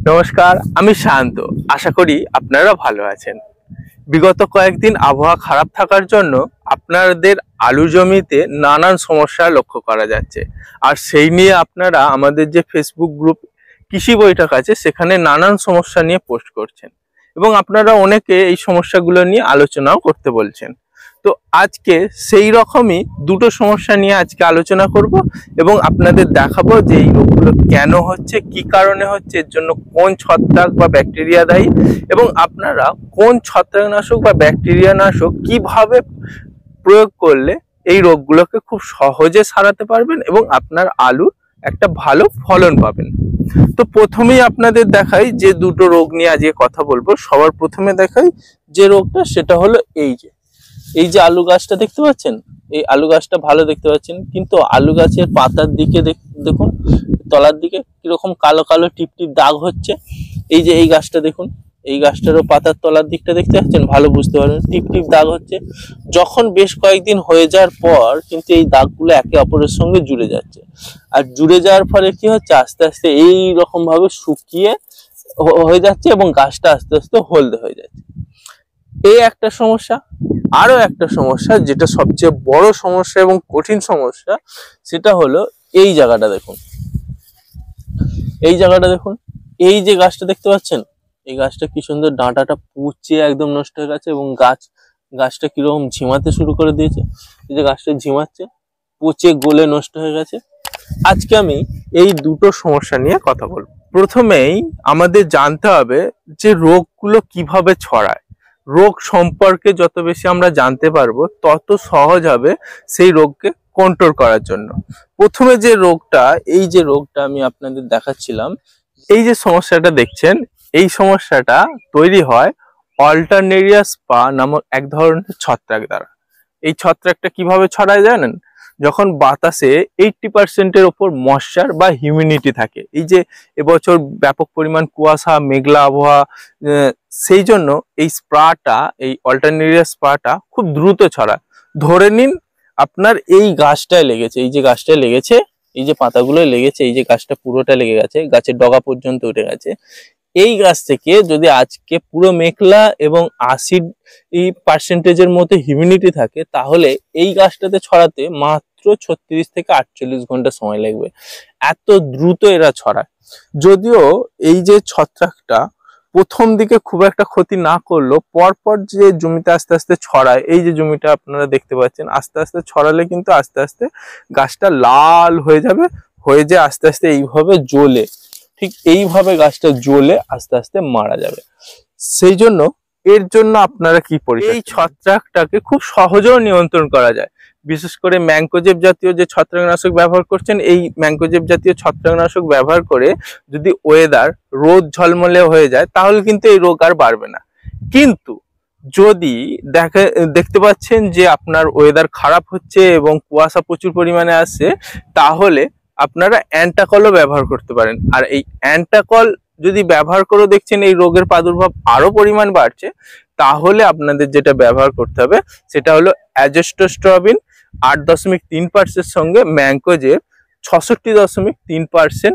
নমস্কার, আমি শান্ত। আশা করি আপনারা ভালো আছেন। বিগত কয়েকদিন আবহাওয়া খারাপ থাকার জন্য আপনাদের আলু জমিতে নানান সমস্যা লক্ষ্য করা যাচ্ছে। আর সেই নিয়ে আপনারা আমাদের যে ফেসবুক গ্রুপ কৃষি বৈঠক আছে সেখানে নানান সমস্যা নিয়ে পোস্ট করছেন এবং আপনারা অনেকে এই সমস্যাগুলো নিয়ে আলোচনাও করতে বলছেন। তো আজকে সেই রকমই দুটো সমস্যা নিয়ে আজকে আলোচনা করব এবং আপনাদের দেখাবো যে এই রোগগুলো কেন হচ্ছে, কি কারণে হচ্ছে, এর জন্য কোন ছত্রাক বা ব্যাকটেরিয়া দায়ী এবং আপনারা কোন ছত্রাকনাশক বা ব্যাকটেরিয়া নাশক কিভাবে প্রয়োগ করলে এই রোগগুলোকে খুব সহজে সারাতে পারবেন এবং আপনার আলুর একটা ভালো ফলন পাবেন। তো প্রথমেই আপনাদের দেখাই যে দুটো রোগ নিয়ে আজকে কথা বলবো। সবার প্রথমে দেখাই যে রোগটা, সেটা হলো এই যে আলু গাছটা দেখতে পাচ্ছেন, এই আলু গাছটা ভালো দেখতে পাচ্ছেন, কিন্তু আলু গাছের পাতার দিকে দেখুন, তলার দিকে কিরকম কালো কালো টিপ টিপ দাগ হচ্ছে। এই যে এই গাছটা দেখুন, এই গাছটারও পাতার তলার দিকটা দেখতে পাচ্ছেন, ভালো বুঝতে পারবেন টিপ টিপ দাগ হচ্ছে। যখন বেশ কয়েকদিন হয়ে যাওয়ার পর কিন্তু এই দাগগুলো একে অপরের সঙ্গে জুড়ে যাচ্ছে, আর জুড়ে যাওয়ার ফলে কি হচ্ছে, আস্তে আস্তে এই রকম ভাবে শুকিয়ে হয়ে যাচ্ছে এবং গাছটা আস্তে আস্তে হলদে হয়ে যাচ্ছে। এই একটা সমস্যা। আরো একটা সমস্যা, যেটা সবচেয়ে বড় সমস্যা এবং কঠিন সমস্যা, সেটা হলো এই জায়গাটা দেখুন, এই জায়গাটা দেখুন, এই যে গাছটা দেখতে পাচ্ছেন, এই গাছটা কি সুন্দর ডাঁটাটা পুচিয়ে একদম নষ্ট হয়ে গেছে এবং গাছটা কিরকম ঝিমাতে শুরু করে দিয়েছে। এই যে গাছটা ঝিমাচ্ছে, পচে গলে নষ্ট হয়ে গেছে। আজকে আমি এই দুটো সমস্যা নিয়ে কথা বলবো। প্রথমেই আমাদের জানতে হবে যে রোগগুলো কিভাবে ছড়ায়। রোগ সম্পর্কে যত বেশি আমরা জানতে পারবো তত সহজ হবে সেই রোগকে কন্ট্রোল করার জন্য। প্রথমে যে রোগটা, এই যে রোগটা আমি আপনাদের দেখাচ্ছিলাম, এই যে সমস্যাটা দেখছেন, এই সমস্যাটা তৈরি হয় অল্টারনেরিয়া স্পা নামক এক ধরনের ছত্রাক দ্বারা। এই ছত্রাকটা কিভাবে ছড়ায় জানেন? যখন বাতাসে 80% ওপর ময়েশ্চার বা হিউমিডিটি থাকে। এই যে এবছর ব্যাপক পরিমাণ কুয়াশা, মেঘলা আবহাওয়া, সেই জন্য এই স্প্রাটা, এই অল্টারনেরিয়া স্প্রাটা খুব দ্রুত ছড়ায়। ধরে নিন আপনার এই গাছটায় লেগেছে, এই যে গাছটায় লেগেছে, এই যে পাতাগুলো লেগেছে, এই যে গাছটা পুরোটা লেগে গেছে, গাছের ডগা পর্যন্ত উঠে গেছে। এই গাছ থেকে যদি আজকে পুরো মেঘলা এবং 80% মধ্যে হিউমিডিটি থাকে, তাহলে এই গাছটাতে ছড়াতে মাত্র 36 থেকে 48 ঘন্টা সময় লাগবে। এত দ্রুত এরা ছড়ায়। যদিও এই যে ছত্রাকটা প্রথম দিকে খুব একটা ক্ষতি না করলেও পরপর যে জমিতে আস্তে আস্তে ছড়ায়, এই যে জমিটা আপনারা দেখতে পাচ্ছেন, আস্তে আস্তে ছড়ালে কিন্তু আস্তে আস্তে গাছটা লাল হয়ে যাবে, হয়ে যে আস্তে আস্তে এইভাবে জ্বলে, ঠিক এইভাবে গাছটা জ্বলে আস্তে আস্তে মারা যাবে। সেই জন্য এর জন্য আপনারা কি পরিচর্যা, এই ছত্রাকটাকে খুব সহজেও নিয়ন্ত্রণ করা যায়। বিশেষ করে ম্যাঙ্কোজেব জাতীয় যে ছত্রাকনাশক ব্যবহার করছেন, এই ম্যাঙ্কোজেব জাতীয় ছত্রাকনাশক ব্যবহার করে যদি ওয়েদার রোদ ঝলমলে হয়ে যায়, তাহলে কিন্তু এই রোগ আর বাড়বে না। কিন্তু যদি দেখতে পাচ্ছেন যে আপনার ওয়েদার খারাপ হচ্ছে এবং কুয়াশা প্রচুর পরিমাণে আসছে, তাহলে আপনারা অ্যান্টাকলও ব্যবহার করতে পারেন। আর এই অ্যান্টাকল যদি ব্যবহার করে দেখছেন এই রোগের প্রাদুর্ভাব আরো পরিমাণ বাড়ছে, তাহলে আপনাদের যেটা ব্যবহার করতে হবে সেটা হলো অ্যাজোস্টোস্ট্রবিন 8.3% সঙ্গে ম্যাঙ্কোজেব 66.3%।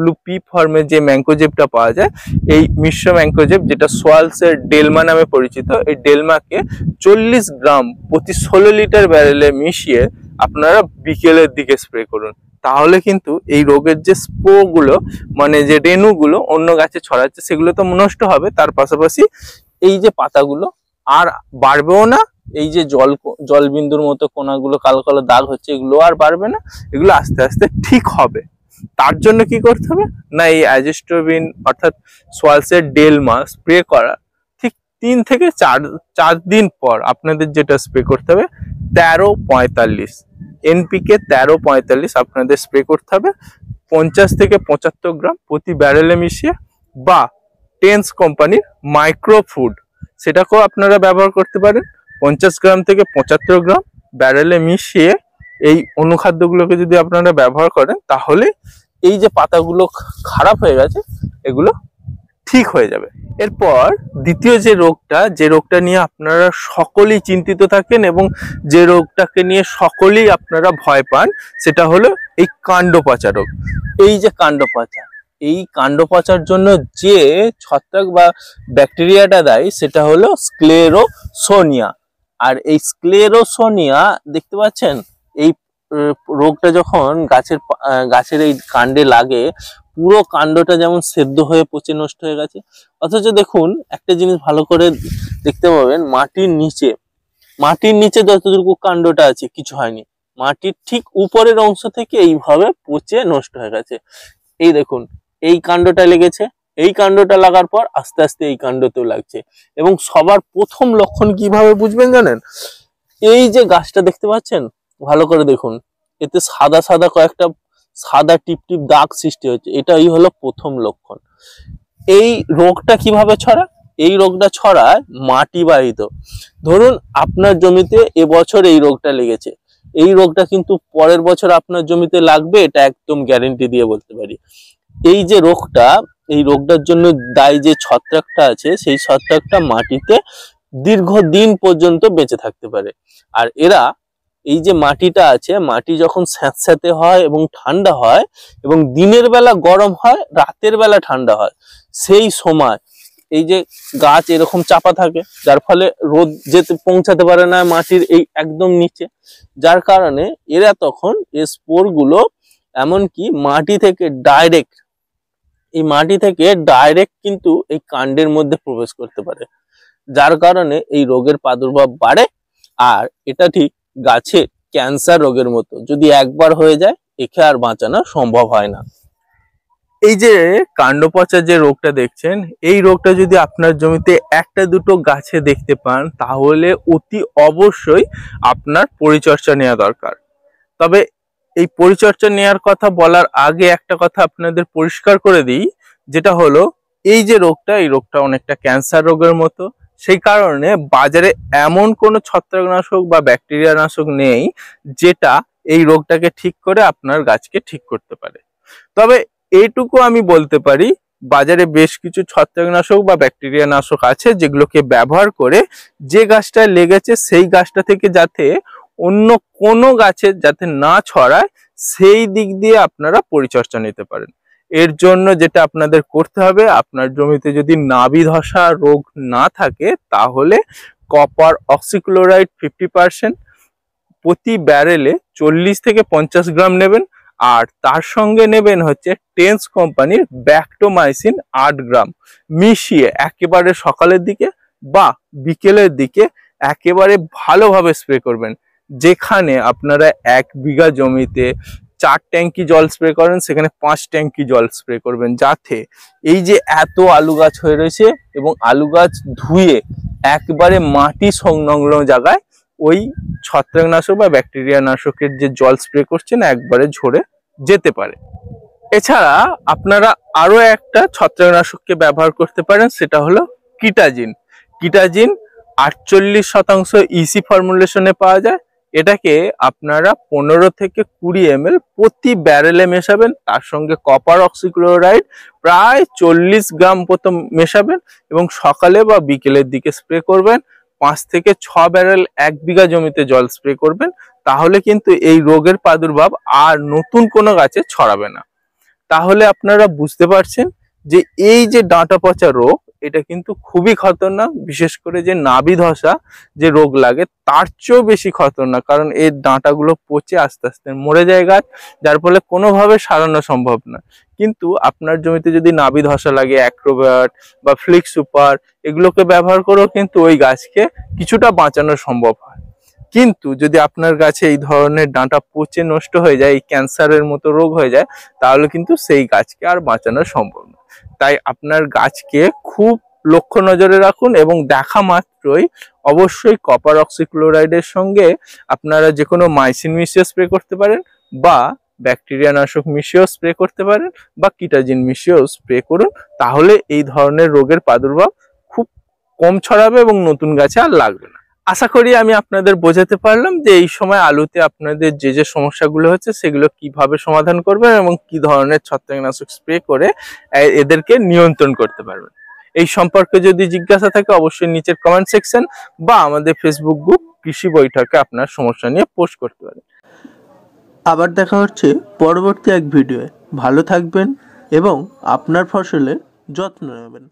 WP ফর্মে যে ম্যাঙ্কোজেবটা পাওয়া যায়, এই মিশ্র ম্যাঙ্কোজেব, যেটা সোয়ালসের ডেলমা নামে পরিচিত, এই ডেলমাকে 40 গ্রাম প্রতি 16 লিটার ব্যারেলে মিশিয়ে আপনারা বিকেলের দিকে স্প্রে করুন। তাহলে কিন্তু এই রোগের যে স্পোরগুলো, মানে যে রেণুগুলো অন্য গাছে ছড়াচ্ছে, সেগুলো তো নষ্ট হবে, তার পাশাপাশি এই যে পাতাগুলো আর বাড়বেও না। এই যে জল বিন্দুর মতো কোনাগুলো কালো কালো দাগ হচ্ছে, এগুলো আর বাড়বে না, এগুলো আস্তে আস্তে ঠিক হবে। তার জন্য কি করতে হবে না, এই অ্যাজোস্টোবিন অর্থাৎ সোয়ালসের ডেলমা স্প্রে করা ঠিক 3 থেকে 4 দিন পর আপনাদের যেটা স্প্রে করতে হবে 13-45 এনপিকে 13-45 আপনাদের স্প্রে করতে হবে 50 থেকে 75 গ্রাম প্রতি ব্যারেলে মিশিয়ে, বা টেন্স কোম্পানির মাইক্রোফুড, সেটাকেও আপনারা ব্যবহার করতে পারেন। 50 গ্রাম থেকে 75 গ্রাম ব্যারেলে মিশিয়ে এই অনুখাদ্যগুলোকে যদি আপনারা ব্যবহার করেন, তাহলে এই যে পাতাগুলো খারাপ হয়ে গেছে এগুলো ঠিক হয়ে যাবে। এরপর দ্বিতীয় যে রোগটা নিয়ে আপনারা সকলেই চিন্তিত থাকেন এবং যে রোগটাকে নিয়ে সকলেই আপনারা ভয় পান, সেটা হলো এই কাণ্ড পচা রোগ। এই যে কাণ্ড পচা, এই কাণ্ড পচার জন্য যে ছত্রাক বা ব্যাকটেরিয়াটা দেয় সেটা হলো স্ক্লেরোসোনিয়া। আর এই স্ক্লেরোসোনিয়া দেখতে পাচ্ছেন, এই রোগটা যখন গাছের এই কাণ্ডে লাগে, পুরো কাণ্ডটা যেমন সেদ্ধ হয়ে পচে নষ্ট হয়ে গেছে। অথচ দেখুন একটা জিনিস ভালো করে দেখতে পাবেন, মাটির নিচে যতটুকু কাণ্ডটা আছে কিছু হয়নি, মাটির ঠিক উপরের অংশ থেকে এইভাবে পচে নষ্ট হয়ে গেছে। এই দেখুন এই কাণ্ডটা লেগেছে, এই কাণ্ডটা লাগার পর আস্তে আস্তে এই কাণ্ডতেও লাগছে। এবং সবার প্রথম লক্ষণ কিভাবে বুঝবেন জানেন? এই যে গাছটা দেখতে পাচ্ছেন, ভালো করে দেখুন, এতে সাদা সাদা কয়েকটা সাদা টিপ টিপ দাগ সৃষ্টি হচ্ছে, এটাই হলো প্রথম লক্ষণ। এই রোগটা কিভাবে ছড়ায়? এই রোগটা ছড়ায় মাটি বাহিত। ধরুন আপনার জমিতে এবছর এই রোগটা লেগেছে, এই রোগটা কিন্তু পরের বছর আপনার জমিতে লাগবে, এটা একদম গ্যারেন্টি দিয়ে বলতে পারি। এই যে রোগটা, এই রোগটার জন্য দায়ী যে ছত্রাকটা আছে, সেই ছত্রাকটা মাটিতে দীর্ঘদিন পর্যন্ত বেঁচে থাকতে পারে। আর এরা, এই যে মাটিটা আছে, মাটি যখন স্যাঁতস্যাঁতে হয় এবং ঠান্ডা হয়, এবং দিনের বেলা গরম হয়, রাতের বেলা ঠান্ডা হয়, সেই সময় এই যে গাছ এরকম চাপা থাকে, যার ফলে রোদ যেতে পৌঁছাতে পারে না মাটির এই একদম নিচে, যার কারণে এরা তখন এই স্পোরগুলো এমনকি মাটি থেকে ডাইরেক্ট কিন্তু এই কাণ্ডের মধ্যে প্রবেশ করতে পারে, যার কারণে এই রোগের প্রাদুর্ভাব বাড়ে। আর এটা ঠিক গাছের ক্যান্সার রোগের মতো, যদি একবার হয়ে যায় একে আর বাঁচানো সম্ভব হয় না। এই যে কাণ্ড পচা যে রোগটা দেখছেন, এই রোগটা যদি আপনার জমিতে একটা দুটো গাছে দেখতে পান, তাহলে অতি অবশ্যই আপনার পরিচর্যা নেওয়া দরকার। তবে এই পরিচর্যা নেওয়ার কথা বলার আগে একটা কথা আপনাদের পরিষ্কার করে দিই, যেটা হলো এই যে রোগটা, এই রোগটা অনেকটা ক্যান্সার রোগের মতো। সেই কারণে বাজারে এমন কোনো ছত্রাকনাশক বা ব্যাকটেরিয়া নাশক নেই যেটা এই রোগটাকে ঠিক করে আপনার গাছকে ঠিক করতে পারে। তবে এইটুকু আমি বলতে পারি, বাজারে বেশ কিছু ছত্রাকনাশক বা ব্যাকটেরিয়া নাশক আছে যেগুলোকে ব্যবহার করে যে গাছটা লেগেছে সেই গাছটা থেকে যাতে অন্য কোনো গাছের যাতে না ছড়ায়, সেই দিক দিয়ে আপনারা পরিচর্যা নিতে পারেন। এর জন্য যেটা আপনাদের করতে হবে, আপনার জমিতে যদি নাবি ধসা রোগ না থাকে, তাহলে কপার অক্সিক্লোরাইড 50% প্রতি ব্যারেলে 40 থেকে 50 গ্রাম নেবেন। আর তার সঙ্গে নেবেন হচ্ছে টেন্স কোম্পানির ব্যাক্টোমাইসিন 8 গ্রাম মিশিয়ে একেবারে সকালের দিকে বা বিকেলের দিকে একেবারে ভালোভাবে স্প্রে করবেন। যেখানে আপনারা 1 বিঘা জমিতে 4 ট্যাঙ্কি জল স্প্রে করেন, সেখানে 5 ট্যাঙ্কি জল স্প্রে করবেন, যাতে এই যে এত আলু গাছ হয়ে রয়েছে এবং আলু গাছ ধুয়ে একবারে মাটি সংলগ্ন জায়গায় ওই ছত্রাকনাশক বা ব্যাকটেরিয়া নাশকের যে জল স্প্রে করছেন একবারে ঝরে যেতে পারে। এছাড়া আপনারা আরো একটা ছত্রাকনাশককে ব্যবহার করতে পারেন, সেটা হলো কিটাজিন। 48% ইসি ফর্মুলেশনে পাওয়া যায়। এটাকে আপনারা 15 থেকে 20 ml প্রতি ব্যারেলে মেশাবেন, তার সঙ্গে কপার অক্সিক্লোরাইড প্রায় 40 গ্রাম প্রথম মেশাবেন এবং সকালে বা বিকেলের দিকে স্প্রে করবেন। 5 থেকে 6 ব্যারেল 1 বিঘা জমিতে জল স্প্রে করবেন, তাহলে কিন্তু এই রোগের প্রাদুর্ভাব আর নতুন কোনো গাছে ছড়াবে না। তাহলে আপনারা বুঝতে পারছেন যে এই যে ডাঁটা পচা রোগ, এটা কিন্তু খুবই খতরনাক। বিশেষ করে যে নাবি ধসা যে রোগ লাগে তার চেয়েও বেশি খতরনাক, কারণ এর ডাঁটাগুলো পচে আস্তে আস্তে মরে যায় গাছ, যার ফলে কোনোভাবে সারানো সম্ভব না। কিন্তু আপনার জমিতে যদি নাবি ধসা লাগে, অ্যাক্রোব্যাট বা ফ্লিক সুপার এগুলোকে ব্যবহার করেও কিন্তু ওই গাছকে কিছুটা বাঁচানো সম্ভব হয়। কিন্তু যদি আপনার গাছে এই ধরনের ডাঁটা পচে নষ্ট হয়ে যায়, এই ক্যান্সারের মতো রোগ হয়ে যায়, তাহলে কিন্তু সেই গাছকে আর বাঁচানো সম্ভব না। তাই আপনার গাছকে খুব লক্ষ্য নজরে রাখুন এবং দেখা মাত্রই অবশ্যই কপার অক্সিক্লোরাইডের সঙ্গে আপনারা যে কোনো মাইসিন মিশিয়ে স্প্রে করতে পারেন, বা ব্যাকটেরিয়া নাশক মিশিয়েও স্প্রে করতে পারেন, বা কিটাজিন মিশিয়েও স্প্রে করুন। তাহলে এই ধরনের রোগের প্রাদুর্ভাব খুব কম ছড়াবে এবং নতুন গাছে আর লাগবে না। আশা করি আমি আপনাদের বোঝাতে পারলাম যে এই সময় আলুতে আপনাদের যে যে সমস্যাগুলো হচ্ছে সেগুলো কিভাবে সমাধান করবেন এবং কি ধরনের ছত্রাকনাশক স্প্রে করে এদেরকে নিয়ন্ত্রণ করতে পারবেন। এই সম্পর্কে যদি জিজ্ঞাসা থাকে অবশ্যই নিচের কমেন্ট সেকশন বা আমাদের ফেসবুক গ্রুপ কৃষি বৈঠকে আপনার সমস্যা নিয়ে পোস্ট করতে পারেন। আবার দেখা হচ্ছে পরবর্তী এক ভিডিওয়ে। ভালো থাকবেন, এবং আপনার ফসলের যত্ন নেবেন।